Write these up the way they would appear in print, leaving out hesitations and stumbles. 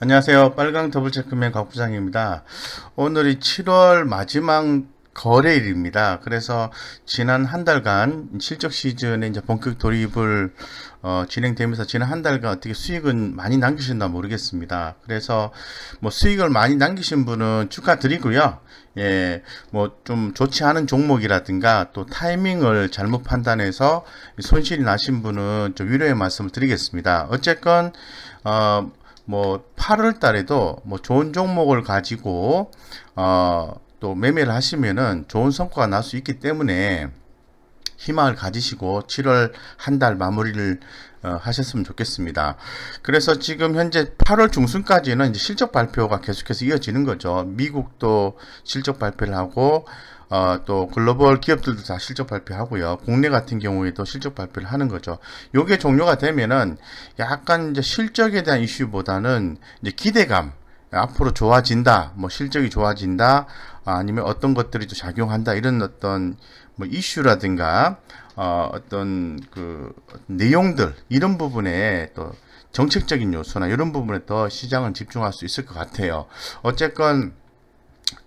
안녕하세요. 빨강 더블체크맨 곽부장입니다. 오늘이 7월 마지막 거래일입니다. 그래서 지난 한 달간 실적 시즌에 이제 본격 돌입을 진행되면서 지난 한 달간 어떻게 수익은 많이 남기셨나 모르겠습니다. 그래서 뭐 수익을 많이 남기신 분은 축하드리고요. 예, 뭐 좀 좋지 않은 종목이라든가 또 타이밍을 잘못 판단해서 손실이 나신 분은 좀 위로의 말씀을 드리겠습니다. 어쨌건 뭐 8월 달에도 뭐 좋은 종목을 가지고 또 매매를 하시면은 좋은 성과가 날 수 있기 때문에 희망을 가지시고 7월 한 달 마무리를 하셨으면 좋겠습니다. 그래서 지금 현재 8월 중순까지는 이제 실적 발표가 계속해서 이어지는 거죠. 미국도 실적 발표를 하고 또 글로벌 기업들도 다 실적 발표하고요. 국내 같은 경우에도 실적 발표를 하는 거죠. 요게 종료가 되면은 약간 이제 실적에 대한 이슈보다는 이제 기대감, 앞으로 좋아진다, 뭐 실적이 좋아진다, 아니면 어떤 것들이 또 작용한다, 이런 어떤 뭐 이슈라든가 어떤 그 내용들 이런 부분에 또 정책적인 요소나 이런 부분에 더 시장은 집중할 수 있을 것 같아요. 어쨌건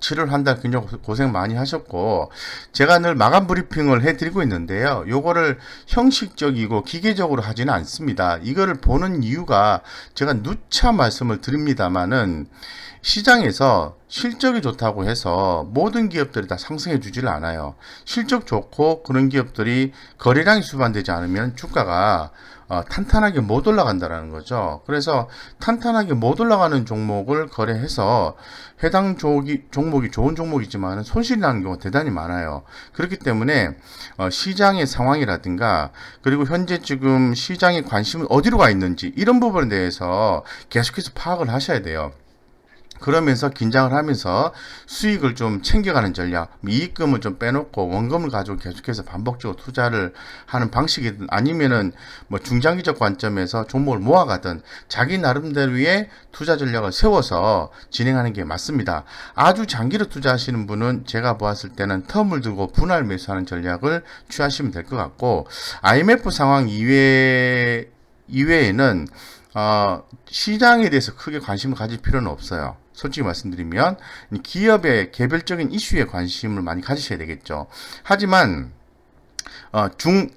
7월 한 달 굉장히 고생 많이 하셨고, 제가 늘 마감 브리핑을 해드리고 있는데요. 요거를 형식적이고 기계적으로 하지는 않습니다. 이거를 보는 이유가 제가 누차 말씀을 드립니다만은 시장에서 실적이 좋다고 해서 모든 기업들이 다 상승해 주질 않아요. 실적 좋고 그런 기업들이 거래량이 수반되지 않으면 주가가 탄탄하게 못 올라간다는 거죠. 그래서 탄탄하게 못 올라가는 종목을 거래해서 해당 종목이 좋은 종목이지만 손실이 나는 경우가 대단히 많아요. 그렇기 때문에 시장의 상황이라든가 그리고 현재 지금 시장의 관심은 어디로 가 있는지 이런 부분에 대해서 계속해서 파악을 하셔야 돼요. 그러면서 긴장을 하면서 수익을 좀 챙겨가는 전략, 이익금을 좀 빼놓고 원금을 가지고 계속해서 반복적으로 투자를 하는 방식이든 아니면은 뭐 중장기적 관점에서 종목을 모아가든 자기 나름대로의 투자 전략을 세워서 진행하는 게 맞습니다. 아주 장기로 투자하시는 분은 제가 보았을 때는 텀을 두고 분할 매수하는 전략을 취하시면 될 것 같고, IMF 상황 이외에는 시장에 대해서 크게 관심을 가질 필요는 없어요. 솔직히 말씀드리면 기업의 개별적인 이슈에 관심을 많이 가지셔야 되겠죠. 하지만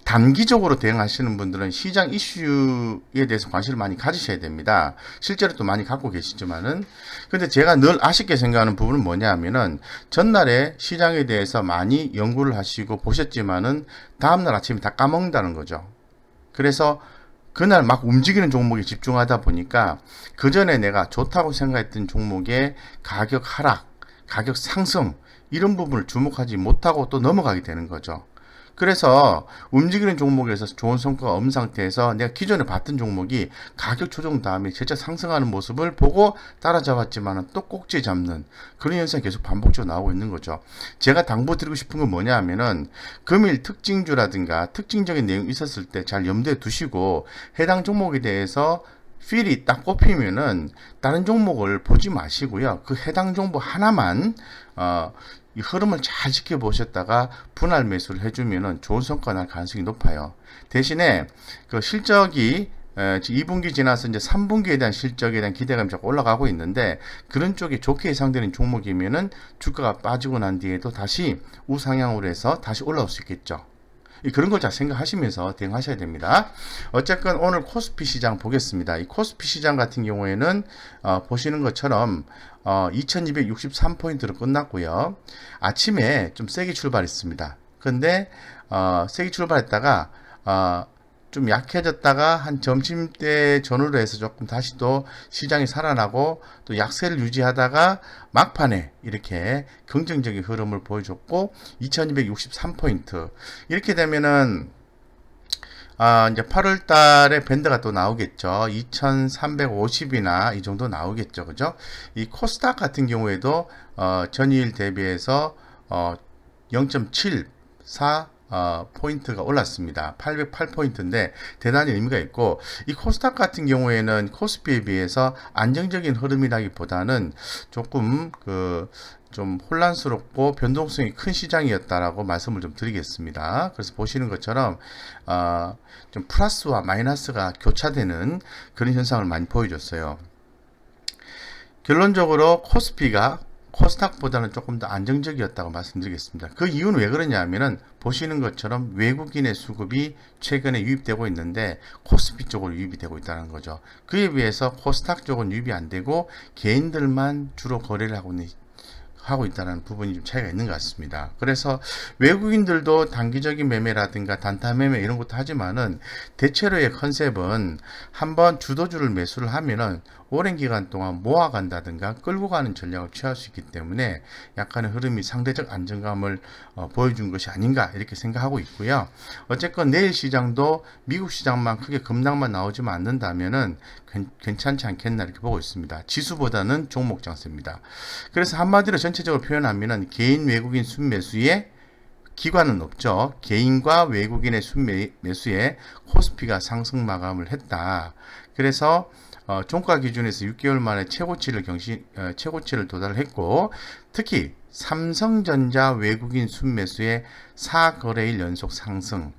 단기적으로 대응하시는 분들은 시장 이슈에 대해서 관심을 많이 가지셔야 됩니다. 실제로 또 많이 갖고 계시지만은, 근데 제가 늘 아쉽게 생각하는 부분은 뭐냐 하면은 전날에 시장에 대해서 많이 연구를 하시고 보셨지만은 다음날 아침에 다 까먹는다는 거죠. 그래서 그날 막 움직이는 종목에 집중하다 보니까 그 전에 내가 좋다고 생각했던 종목의 가격 하락, 가격 상승 이런 부분을 주목하지 못하고 또 넘어가게 되는 거죠. 그래서 움직이는 종목에서 좋은 성과가 없는 상태에서 내가 기존에 봤던 종목이 가격 조정 다음에 진짜 상승하는 모습을 보고 따라잡았지만 또 꼭지 잡는 그런 현상이 계속 반복적으로 나오고 있는 거죠. 제가 당부드리고 싶은 건 뭐냐 하면은 금일 특징주라든가 특징적인 내용이 있었을 때 잘 염두에 두시고 해당 종목에 대해서 필이 딱 꼽히면은 다른 종목을 보지 마시고요. 그 해당 종목 하나만 이 흐름을 잘 지켜보셨다가 분할 매수를 해주면은 좋은 성과 날 가능성이 높아요. 대신에 그 실적이 2분기 지나서 이제 3분기에 대한 실적에 대한 기대감이 자꾸 올라가고 있는데 그런 쪽이 좋게 예상되는 종목이면은 주가가 빠지고 난 뒤에도 다시 우상향으로 해서 다시 올라올 수 있겠죠. 그런 걸 잘 생각하시면서 대응하셔야 됩니다. 어쨌건 오늘 코스피 시장 보겠습니다. 이 코스피 시장 같은 경우에는 보시는 것처럼 2263포인트로 끝났고요. 아침에 좀 세게 출발했습니다. 근데 세게 출발했다가 좀 약해졌다가 한 점심때 전후로 해서 조금 다시 또 시장이 살아나고 또 약세를 유지하다가 막판에 이렇게 긍정적인 흐름을 보여줬고 2263포인트 이렇게 되면은 이제 8월 달에 밴드가 또 나오겠죠. 2350이나 이 정도 나오겠죠. 그죠? 이 코스닥 같은 경우에도 전일 대비해서 0.74 포인트가 올랐습니다. 808포인트인데 대단히 의미가 있고, 이 코스닥 같은 경우에는 코스피에 비해서 안정적인 흐름이라기보다는 조금 좀 혼란스럽고 변동성이 큰 시장이었다라고 말씀을 좀 드리겠습니다. 그래서 보시는 것처럼 좀 플러스와 마이너스가 교차되는 그런 현상을 많이 보여줬어요. 결론적으로 코스피가 코스닥보다는 조금 더 안정적이었다고 말씀드리겠습니다. 그 이유는 왜 그러냐 하면은 보시는 것처럼 외국인의 수급이 최근에 유입되고 있는데 코스피 쪽으로 유입이 되고 있다는 거죠. 그에 비해서 코스닥 쪽은 유입이 안 되고 개인들만 주로 거래를 하고 있다는 부분이 좀 차이가 있는 것 같습니다. 그래서 외국인들도 단기적인 매매라든가 단타 매매 이런 것도 하지만은 대체로의 컨셉은 한번 주도주를 매수를 하면은 오랜 기간 동안 모아간다든가 끌고 가는 전략을 취할 수 있기 때문에 약간의 흐름이 상대적 안정감을 보여준 것이 아닌가 이렇게 생각하고 있고요. 어쨌건 내일 시장도 미국 시장만 크게 급락만 나오지만 않는다면은 괜찮지 않겠나 이렇게 보고 있습니다. 지수보다는 종목 장세입니다. 그래서 한마디로 전체적으로 표현하면은 개인 외국인 순매수에 기관은 없죠. 개인과 외국인의 순매수에 코스피가 상승 마감을 했다. 그래서 종가 기준에서 6개월 만에 최고치를 도달했고, 특히 삼성전자 외국인 순매수의 4거래일 연속 상승,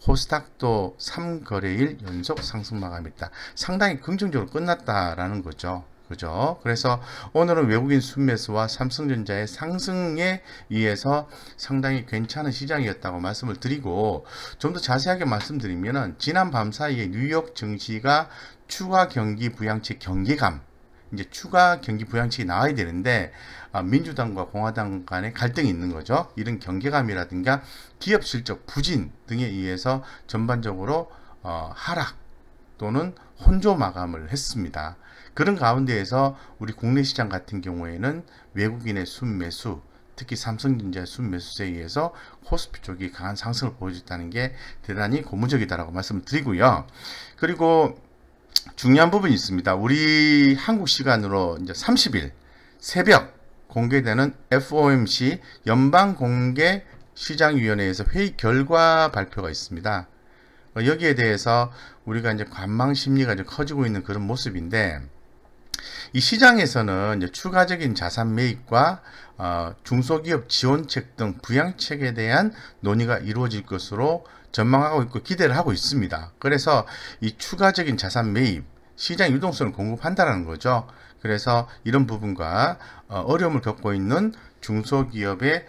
코스닥도 3거래일 연속 상승 마감했다. 상당히 긍정적으로 끝났다라는 거죠. 그죠? 그래서 오늘은 외국인 순매수와 삼성전자의 상승에 의해서 상당히 괜찮은 시장이었다고 말씀을 드리고, 좀 더 자세하게 말씀드리면은 지난 밤 사이에 뉴욕 증시가 추가 경기 부양책 경계감, 이제 추가 경기 부양책이 나와야 되는데 민주당과 공화당 간의 갈등이 있는 거죠. 이런 경계감이라든가 기업 실적 부진 등에 의해서 전반적으로 하락 또는 혼조 마감을 했습니다. 그런 가운데에서 우리 국내 시장 같은 경우에는 외국인의 순매수, 특히 삼성전자의 순매수세에 의해서 코스피 쪽이 강한 상승을 보여줬다는 게 대단히 고무적이다라고 말씀을 드리고요. 그리고 중요한 부분이 있습니다. 우리 한국 시간으로 이제 30일 새벽 공개되는 FOMC 연방공개시장위원회에서 회의 결과 발표가 있습니다. 여기에 대해서 우리가 이제 관망 심리가 이제 커지고 있는 그런 모습인데, 이 시장에서는 이제 추가적인 자산 매입과 중소기업 지원책 등 부양책에 대한 논의가 이루어질 것으로 전망하고 있고 기대를 하고 있습니다. 그래서 이 추가적인 자산 매입, 시장 유동성을 공급한다는 거죠. 그래서 이런 부분과 어려움을 겪고 있는 중소기업의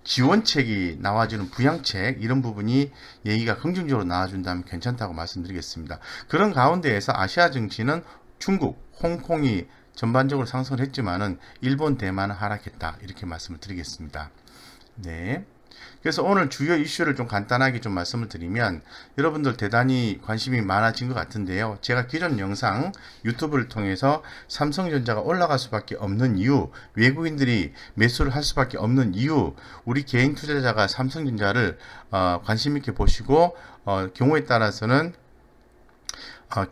지원책이 나와주는 부양책, 이런 부분이 얘기가 긍정적으로 나와준다면 괜찮다고 말씀드리겠습니다. 그런 가운데에서 아시아 증시는 중국, 홍콩이 전반적으로 상승을 했지만은 일본, 대만은 하락했다, 이렇게 말씀을 드리겠습니다. 네. 그래서 오늘 주요 이슈를 좀 간단하게 좀 말씀을 드리면, 여러분들 대단히 관심이 많아진 것 같은데요. 제가 기존 영상 유튜브를 통해서 삼성전자가 올라갈 수밖에 없는 이유, 외국인들이 매수를 할 수밖에 없는 이유, 우리 개인 투자자가 삼성전자를 관심 있게 보시고 경우에 따라서는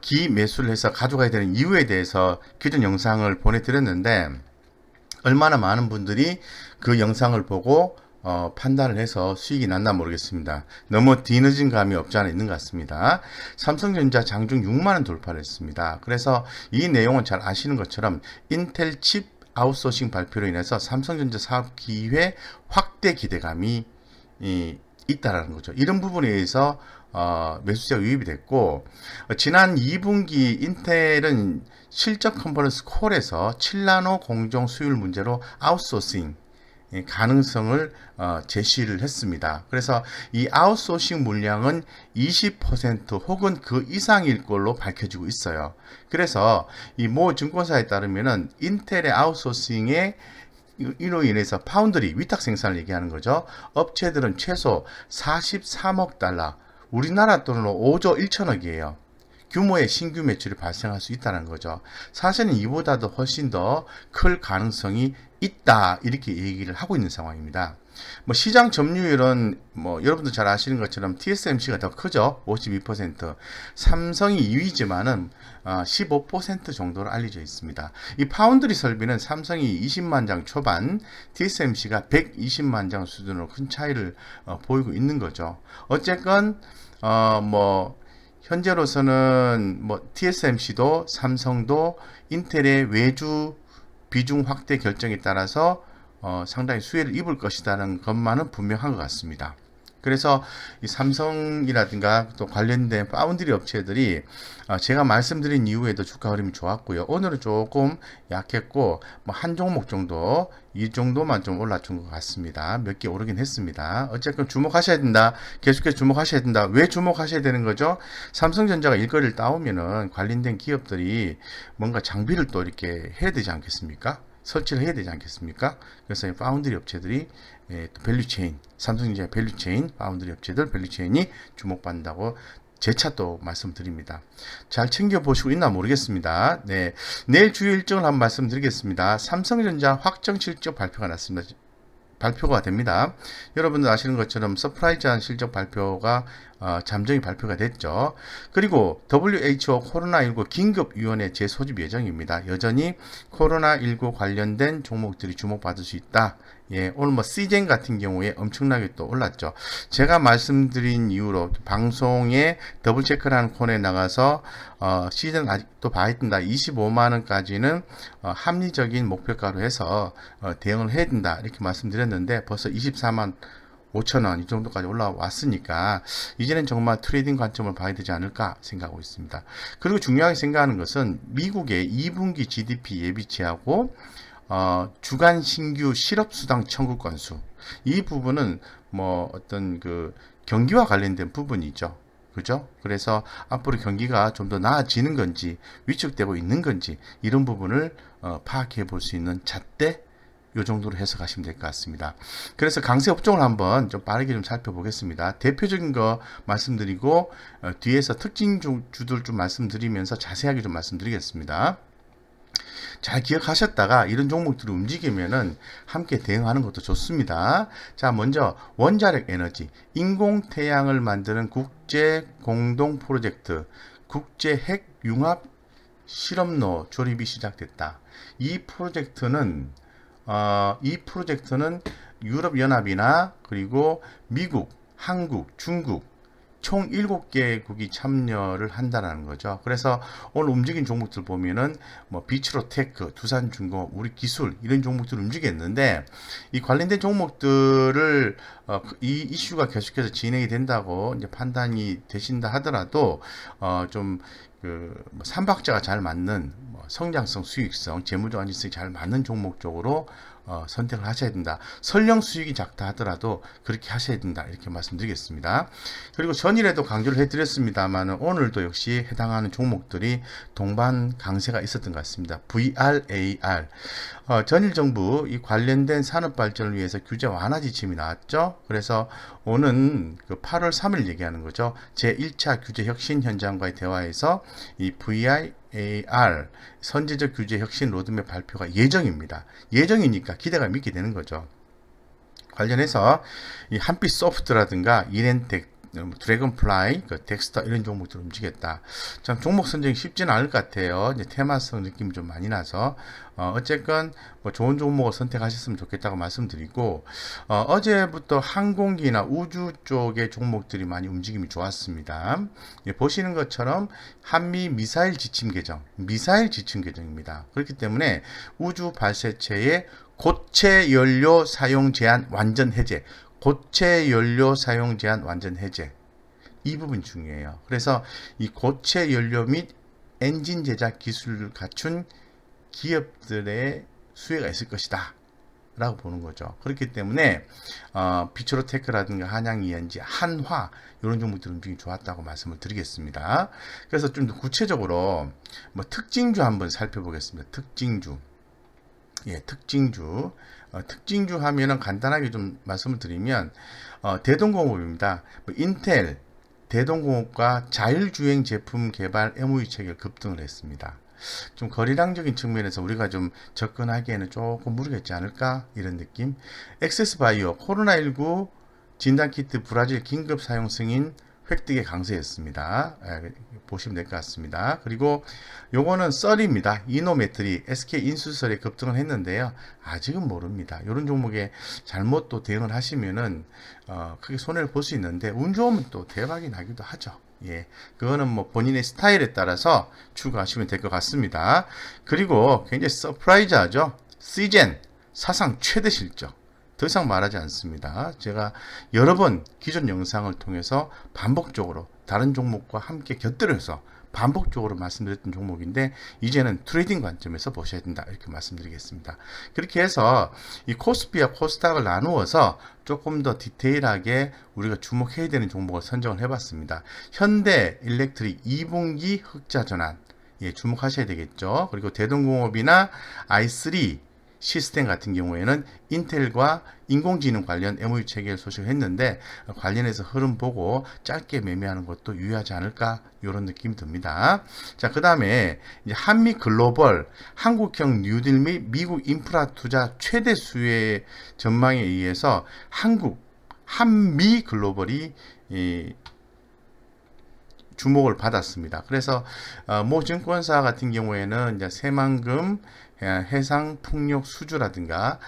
기매수를 해서 가져가야 되는 이유에 대해서 기존 영상을 보내드렸는데, 얼마나 많은 분들이 그 영상을 보고 판단을 해서 수익이 났나 모르겠습니다. 너무 뒤늦은 감이 없지 않아 있는 것 같습니다. 삼성전자 장중 6만원 돌파를 했습니다. 그래서 이 내용은 잘 아시는 것처럼 인텔 칩 아웃소싱 발표로 인해서 삼성전자 사업 기회 확대 기대감이 있다라는 거죠. 이런 부분에 의해서 매수세가 유입이 됐고, 지난 2분기 인텔은 실적 컨퍼런스 콜에서 7나노 공정 수율 문제로 아웃소싱 가능성을 제시를 했습니다. 그래서 이 아웃소싱 물량은 20% 혹은 그 이상일 걸로 밝혀지고 있어요. 그래서 이 모 증권사에 따르면은 인텔의 아웃소싱에 이로 인해서 파운드리 위탁 생산을 얘기하는 거죠. 업체들은 최소 43억 달러, 우리나라 돈으로 5조 1천억이에요. 규모의 신규 매출이 발생할 수 있다는 거죠. 사실은 이보다도 훨씬 더 클 가능성이 있다, 이렇게 얘기를 하고 있는 상황입니다. 시장 점유율은 여러분들 잘 아시는 것처럼 TSMC가 더 크죠. 52%. 삼성이 2위지만은 15% 정도로 알려져 있습니다. 이 파운드리 설비는 삼성이 20만 장 초반, TSMC가 120만 장 수준으로 큰 차이를 보이고 있는 거죠. 어쨌건 현재로서는 TSMC도 삼성도 인텔의 외주 비중 확대 결정에 따라서 상당히 수혜를 입을 것이라는 것만은 분명한 것 같습니다. 그래서 이 삼성이라든가 또 관련된 파운드리 업체들이 제가 말씀드린 이후에도 주가 흐름이 좋았고요. 오늘은 조금 약했고 뭐 한 종목 정도 이 정도만 좀 올라준 것 같습니다. 몇 개 오르긴 했습니다. 어쨌든 주목하셔야 된다. 계속해서 주목하셔야 된다. 왜 주목하셔야 되는 거죠? 삼성전자가 일거리를 따오면은 관련된 기업들이 뭔가 장비를 또 이렇게 해야 되지 않겠습니까? 설치를 해야 되지 않겠습니까? 그래서 이 파운드리 업체들이 또 밸류체인, 삼성전자 밸류체인, 파운드리 업체들 밸류체인이 주목받는다고 재차 또 말씀드립니다. 잘 챙겨보시고 있나 모르겠습니다. 네, 내일 주요 일정을 한번 말씀드리겠습니다. 삼성전자 확정 실적 발표가 났습니다. 발표가 됩니다. 여러분들 아시는 것처럼 서프라이즈한 실적 발표가 잠정이 발표가 됐죠. 그리고 WHO 코로나19 긴급위원회 재소집 예정입니다. 여전히 코로나19 관련된 종목들이 주목받을 수 있다. 예, 오늘 뭐 시젠 같은 경우에 엄청나게 또 올랐죠. 제가 말씀드린 이후로 방송에 더블 체크라는 코너에 나가서 시즌 아직도 봐야 된다. 25만 원까지는 합리적인 목표가로 해서 대응을 해야 된다. 이렇게 말씀드렸는데 벌써 24만 5천 원 이 정도까지 올라왔으니까 이제는 정말 트레이딩 관점을 봐야 되지 않을까 생각하고 있습니다. 그리고 중요하게 생각하는 것은 미국의 2분기 GDP 예비치하고 주간 신규 실업수당 청구 건수 이 부분은 뭐 어떤 그 경기와 관련된 부분이죠. 그죠? 그래서 앞으로 경기가 좀 더 나아지는 건지 위축되고 있는 건지 이런 부분을 파악해 볼 수 있는 잣대 요 정도로 해석하시면 될 것 같습니다. 그래서 강세 업종을 한번 좀 빠르게 좀 살펴보겠습니다. 대표적인 거 말씀드리고 뒤에서 특징 주들 좀 말씀드리면서 자세하게 좀 말씀드리겠습니다. 잘 기억하셨다가 이런 종목들이 움직이면은 함께 대응하는 것도 좋습니다. 자, 먼저 원자력 에너지, 인공태양을 만드는 국제 공동 프로젝트, 국제 핵 융합 실험로 조립이 시작됐다. 이 프로젝트는 유럽연합이나 그리고 미국, 한국, 중국 총 7개국이 참여를 한다는 거죠. 그래서 오늘 움직인 종목들 보면은 뭐 비츠로테크, 두산중공업, 우리기술 이런 종목들을 움직였는데 이 관련된 종목들을 이 이슈가 계속해서 진행이 된다고 이제 판단이 되신다 하더라도 좀 뭐 삼박자가 잘 맞는 성장성, 수익성, 재무적 안정성이 잘 맞는 종목 쪽으로 선택을 하셔야 된다. 설령 수익이 작다 하더라도 그렇게 하셔야 된다. 이렇게 말씀드리겠습니다. 그리고 전일에도 강조를 해드렸습니다만 오늘도 역시 해당하는 종목들이 동반 강세가 있었던 것 같습니다. VRAR. 전일 정부 이 관련된 산업 발전을 위해서 규제 완화 지침이 나왔죠. 그래서 오는 그 8월 3일 얘기하는 거죠. 제1차 규제 혁신 현장과의 대화에서 이 VRAR 선제적 규제 혁신 로드맵 발표가 예정입니다. 예정이니까 기대가 믿게 되는 거죠. 관련해서 이 한빛 소프트라든가 이렌텍, 드래곤플라이, 덱스터 이런 종목들 움직였다. 참 종목 선정이 쉽지는 않을 것 같아요. 이제 테마성 느낌이 좀 많이 나서 어쨌건 뭐 좋은 종목을 선택하셨으면 좋겠다고 말씀드리고 어제부터 항공기나 우주 쪽의 종목들이 많이 움직임이 좋았습니다. 보시는 것처럼 한미 미사일 지침 개정입니다. 그렇기 때문에 우주 발사체의 고체 연료 사용 제한 완전 해제. 고체 연료 사용 제한 완전 해제. 이 부분 중요해요. 그래서 이 고체 연료 및 엔진 제작 기술을 갖춘 기업들의 수혜가 있을 것이다. 라고 보는 거죠. 그렇기 때문에 비츠로테크라든가 한양ENG, 한화 이런 종목들 움직임이 좋았다고 말씀을 드리겠습니다. 그래서 좀 더 구체적으로 뭐 특징주 한번 살펴보겠습니다. 특징주. 예, 특징주. 특징주 하면은 간단하게 좀 말씀을 드리면 대동공업입니다. 뭐 인텔, 대동공업과 자율주행 제품 개발 MOU 체결 급등을 했습니다. 좀 거래량적인 측면에서 우리가 좀 접근하기에는 조금 무리겠지 않을까 이런 느낌. 엑세스바이오 코로나19 진단키트 브라질 긴급 사용 승인 획득에 강세였습니다. 보시면 될 것 같습니다. 그리고 요거는 썰입니다. 이노메트리 SK 인수설에 급등을 했는데요. 아직은 모릅니다. 이런 종목에 잘못 또 대응을 하시면은 크게 손해를 볼 수 있는데 운 좋으면 또 대박이 나기도 하죠. 예, 그거는 뭐 본인의 스타일에 따라서 추가하시면 될 것 같습니다. 그리고 굉장히 서프라이즈하죠. 시젠 사상 최대 실적. 더 이상 말하지 않습니다. 제가 여러 번 기존 영상을 통해서 반복적으로 다른 종목과 함께 곁들여서 반복적으로 말씀드렸던 종목인데 이제는 트레이딩 관점에서 보셔야 된다 이렇게 말씀드리겠습니다. 그렇게 해서 이 코스피와 코스닥을 나누어서 조금 더 디테일하게 우리가 주목해야 되는 종목을 선정을 해봤습니다. 현대 일렉트릭 2분기 흑자 전환 주목하셔야 되겠죠. 그리고 대동공업이나 i3 시스템 같은 경우에는 인텔과 인공지능 관련 MOU 체결 소식을 했는데 관련해서 흐름 보고 짧게 매매하는 것도 유의하지 않을까 이런 느낌이 듭니다. 자, 그 다음에 한미 글로벌 한국형 뉴딜 및 미국 인프라 투자 최대 수혜 전망에 의해서 한미 글로벌이 주목을 받았습니다. 그래서 모 증권사 같은 경우에는 이제 새만금, 해상 풍력 수주라든가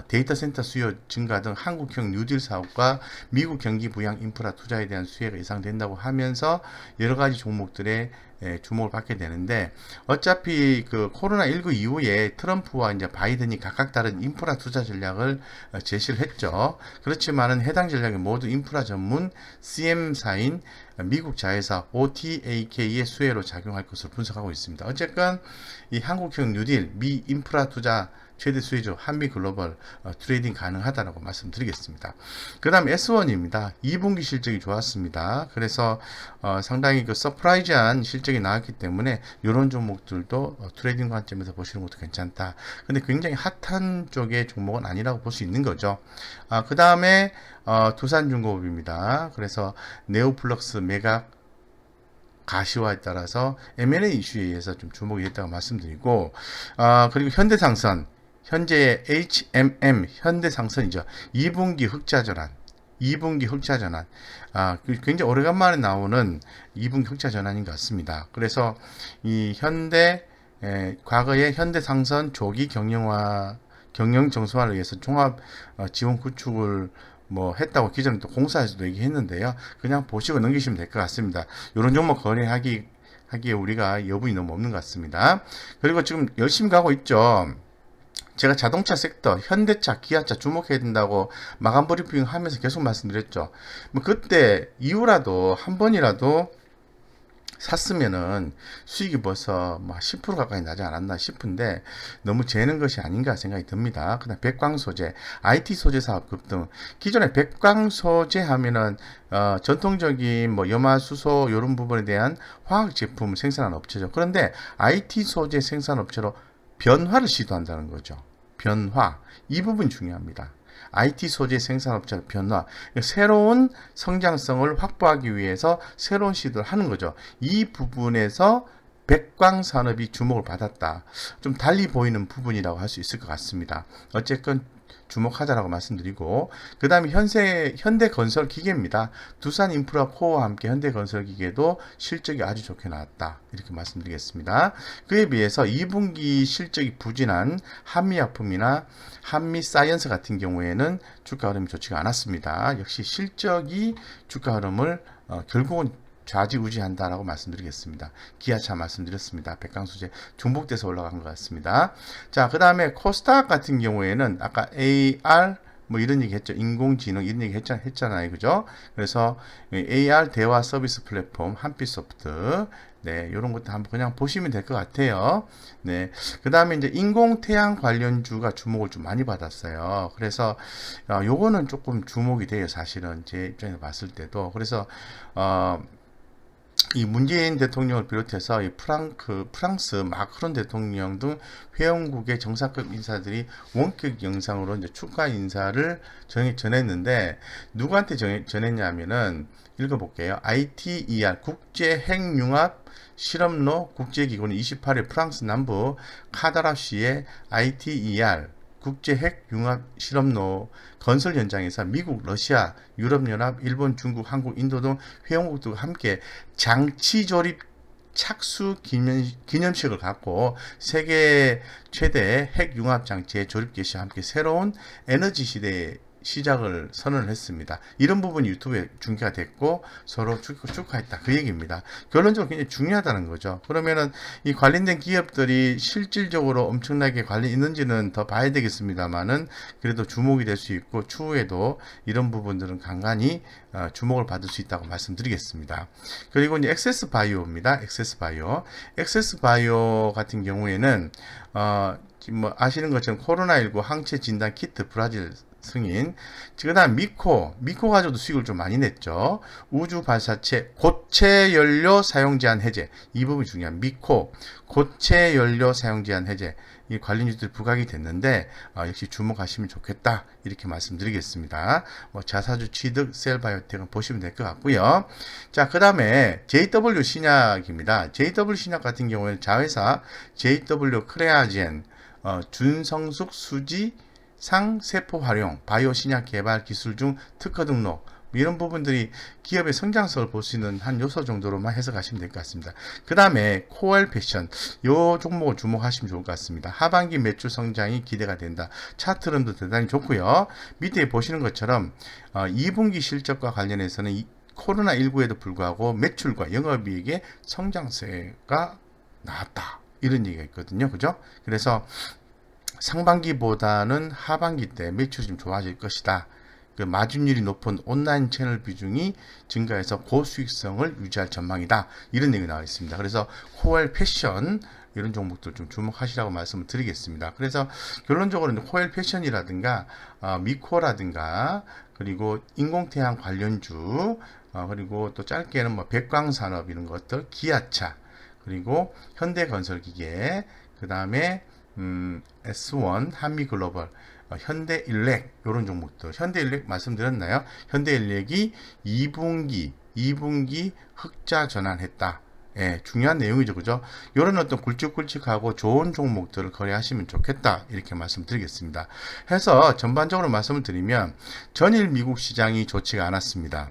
데이터 센터 수요 증가 등 한국형 뉴딜 사업과 미국 경기 부양 인프라 투자에 대한 수혜가 예상된다고 하면서 여러 가지 종목들의 주목을 받게 되는데 어차피 그 코로나19 이후에 트럼프와 이제 바이든이 각각 다른 인프라 투자 전략을 제시를 했죠. 그렇지만은 해당 전략이 모두 인프라 전문 CM사인 미국 자회사 OTAK의 수혜로 작용할 것으로 분석하고 있습니다. 어쨌건 이 한국형 뉴딜 미 인프라 투자 최대 수혜주 한미 글로벌 트레이딩 가능하다라고 말씀드리겠습니다. 그 다음 S1입니다. 2분기 실적이 좋았습니다. 그래서 상당히 그 서프라이즈한 실적이 나왔기 때문에 이런 종목들도 트레이딩 관점에서 보시는 것도 괜찮다. 근데 굉장히 핫한 쪽의 종목은 아니라고 볼 수 있는 거죠. 그 다음에 두산중공업입니다. 그래서 네오플럭스 매각 가시화에 따라서 M&A 이슈에 의해서 좀 주목이 됐다고 말씀드리고 그리고 현대상선 현재 HMM 현대상선이죠. 2분기 흑자 전환 굉장히 오래간만에 나오는 2분기 흑자 전환인 것 같습니다. 그래서 이 과거에 현대상선 조기 경영 정상화를 위해서 종합 지원 구축을 했다고 기존에 또 공사에서도 얘기했는데요. 그냥 보시고 넘기시면 될 것 같습니다. 이런 종목 거래하기에 우리가 여분이 너무 없는 것 같습니다. 그리고 지금 열심히 가고 있죠. 제가 자동차 섹터, 현대차, 기아차 주목해야 된다고 마감 브리핑 하면서 계속 말씀드렸죠. 그때 이후라도 한 번이라도 샀으면은 수익이 벌써 10% 가까이 나지 않았나 싶은데 너무 재는 것이 아닌가 생각이 듭니다. 그다음 백광 소재, IT 소재 사업 급등. 기존에 백광 소재 하면은 전통적인 염화 수소 이런 부분에 대한 화학 제품을 생산하는 업체죠. 그런데 IT 소재 생산 업체로 변화를 시도한다는 거죠. 변화. 이 부분 중요합니다. IT 소재 생산업체 변화, 새로운 성장성을 확보하기 위해서 새로운 시도를 하는 거죠. 이 부분에서 백광 산업이 주목을 받았다. 좀 달리 보이는 부분이라고 할 수 있을 것 같습니다. 어쨌건 주목하자라고 말씀드리고, 그 다음에 현대건설기계입니다. 두산인프라코어와 함께 현대건설기계도 실적이 아주 좋게 나왔다. 이렇게 말씀드리겠습니다. 그에 비해서 2분기 실적이 부진한 한미약품이나 한미사이언스 같은 경우에는 주가 흐름이 좋지가 않았습니다. 역시 실적이 주가 흐름을 결국은 좌지우지한다라고 말씀드리겠습니다. 기아차 말씀드렸습니다. 백광소재 중복돼서 올라간 것 같습니다. 자, 그 다음에 코스닥 같은 경우에는 아까 AR 이런 얘기 했죠. 인공지능 이런 얘기 했잖아요. 그죠? 그래서 AR 대화 서비스 플랫폼 한빛소프트 이런 것도 한번 그냥 보시면 될 것 같아요. 그 다음에 이제 인공태양 관련주가 주목을 좀 많이 받았어요. 그래서 요거는 조금 주목이 돼요. 사실은 제 입장에서 봤을 때도. 그래서 이 문재인 대통령을 비롯해서 이 프랑스 마크론 대통령 등 회원국의 정상급 인사들이 원격 영상으로 이제 축하 인사를 전했는데 누구한테 전했냐면은 읽어볼게요. ITER 국제핵융합 실험로 국제기구는 28일 프랑스 남부 카다라시의 ITER 국제핵융합 실험로 건설 현장에서 미국, 러시아, 유럽연합, 일본, 중국, 한국, 인도 등 회원국들과 함께 장치 조립 착수 기념식을 갖고 세계 최대 핵융합 장치의 조립 개시와 함께 새로운 에너지 시작을 선언을 했습니다. 이런 부분이 유튜브에 중계가 됐고 서로 축하했다 그 얘기입니다. 결론적으로 굉장히 중요하다는 거죠. 그러면은 이 관련된 기업들이 실질적으로 엄청나게 관련 있는지는 더 봐야 되겠습니다만은 그래도 주목이 될 수 있고 추후에도 이런 부분들은 간간히 주목을 받을 수 있다고 말씀드리겠습니다. 그리고 이제 엑세스 바이오입니다. 엑세스 바이오 같은 경우에는 지금 뭐 아시는 것처럼 코로나19 항체 진단 키트 브라질 승인, 그 다음 미코 가지고도 수익을 좀 많이 냈죠. 우주 발사체 고체 연료 사용 제한 해제, 이 부분이 중요한 미코 고체 연료 사용 제한 해제, 이 관련 주들이 부각이 됐는데 역시 주목하시면 좋겠다 이렇게 말씀드리겠습니다. 뭐 자사주 취득 셀바이오텍은 보시면 될 것 같고요. 자, 그 다음에 JW 신약입니다. JW 신약 같은 경우에는 자회사 JW 크레아젠 준성숙 수지 상세포 활용, 바이오 신약 개발 기술 중 특허 등록, 이런 부분들이 기업의 성장성을 볼 수 있는 한 요소 정도로만 해석하시면 될 것 같습니다. 그 다음에 코엘 패션, 요 종목을 주목하시면 좋을 것 같습니다. 하반기 매출 성장이 기대가 된다. 차트 흐름도 대단히 좋고요. 밑에 보시는 것처럼 2분기 실적과 관련해서는 코로나19에도 불구하고 매출과 영업이익의 성장세가 나왔다. 이런 얘기가 있거든요. 그죠? 그래서 상반기보다는 하반기 때 매출이 좀 좋아질 것이다. 그 마진율이 높은 온라인 채널 비중이 증가해서 고수익성을 유지할 전망이다. 이런 얘기가 나와 있습니다. 그래서 코엘 패션 이런 종목들 좀 주목하시라고 말씀을 드리겠습니다. 그래서 결론적으로는 코엘 패션이라든가 미코라든가 그리고 인공태양 관련주 그리고 또 짧게는 뭐 백광산업 이런 것들, 기아차 그리고 현대건설기계 그 다음에 S1 한미글로벌 현대일렉 이런 종목들, 현대일렉 말씀드렸나요? 현대일렉이 2분기 흑자 전환했다. 예, 중요한 내용이죠, 그죠? 이런 어떤 굵직굵직하고 좋은 종목들을 거래하시면 좋겠다 이렇게 말씀드리겠습니다. 해서 전반적으로 말씀을 드리면 전일 미국 시장이 좋지가 않았습니다.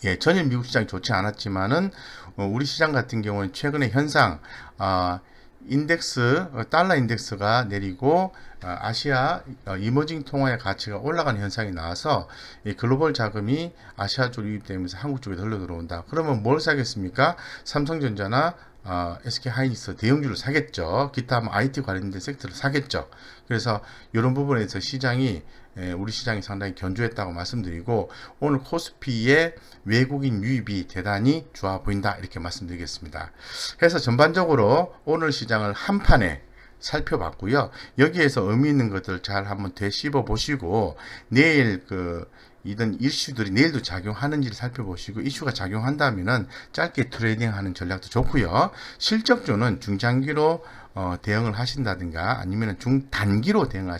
예, 전일 미국 시장이 좋지 않았지만은 우리 시장 같은 경우는 최근에 현상 인덱스, 달러 인덱스가 내리고 아시아 이머징 통화의 가치가 올라가는 현상이 나와서 글로벌 자금이 아시아 쪽으로 유입되면서 한국 쪽에 흘러 들어온다. 그러면 뭘 사겠습니까? 삼성전자나 SK하이닉스 대형주를 사겠죠. 기타 IT 관련된 섹터를 사겠죠. 그래서 이런 부분에서 시장이 우리 시장이 상당히 견조했다고 말씀드리고 오늘 코스피의 외국인 유입이 대단히 좋아 보인다 이렇게 말씀드리겠습니다. 그래서 전반적으로 오늘 시장을 한 판에 살펴봤고요. 여기에서 의미 있는 것들 잘 한번 되씹어 보시고 내일 이런 이슈들이 내일도 작용하는지를 살펴보시고 이슈가 작용한다면은 짧게 트레이딩하는 전략도 좋고요. 실적주는 중장기로 대응을 하신다든가 아니면 중단기로 대응을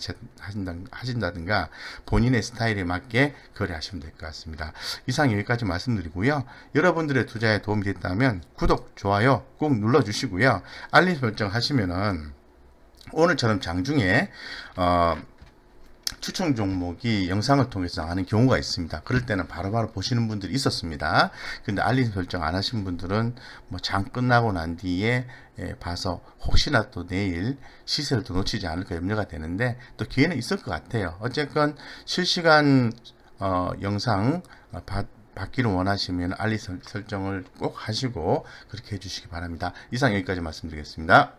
하신다든가 본인의 스타일에 맞게 거래하시면 될 것 같습니다. 이상 여기까지 말씀드리고요. 여러분들의 투자에 도움이 됐다면 구독, 좋아요 꼭 눌러주시고요. 알림 설정 하시면은 오늘처럼 장중에 추천 종목이 영상을 통해서 나가는 경우가 있습니다. 그럴 때는 바로바로 보시는 분들이 있었습니다. 근데 알림 설정 안 하신 분들은 뭐 장 끝나고 난 뒤에 봐서 혹시나 또 내일 시세를 또 놓치지 않을까 염려가 되는데 또 기회는 있을 것 같아요. 어쨌건 실시간 영상 받기를 원하시면 알림 설정을 꼭 하시고 그렇게 해주시기 바랍니다. 이상 여기까지 말씀드리겠습니다.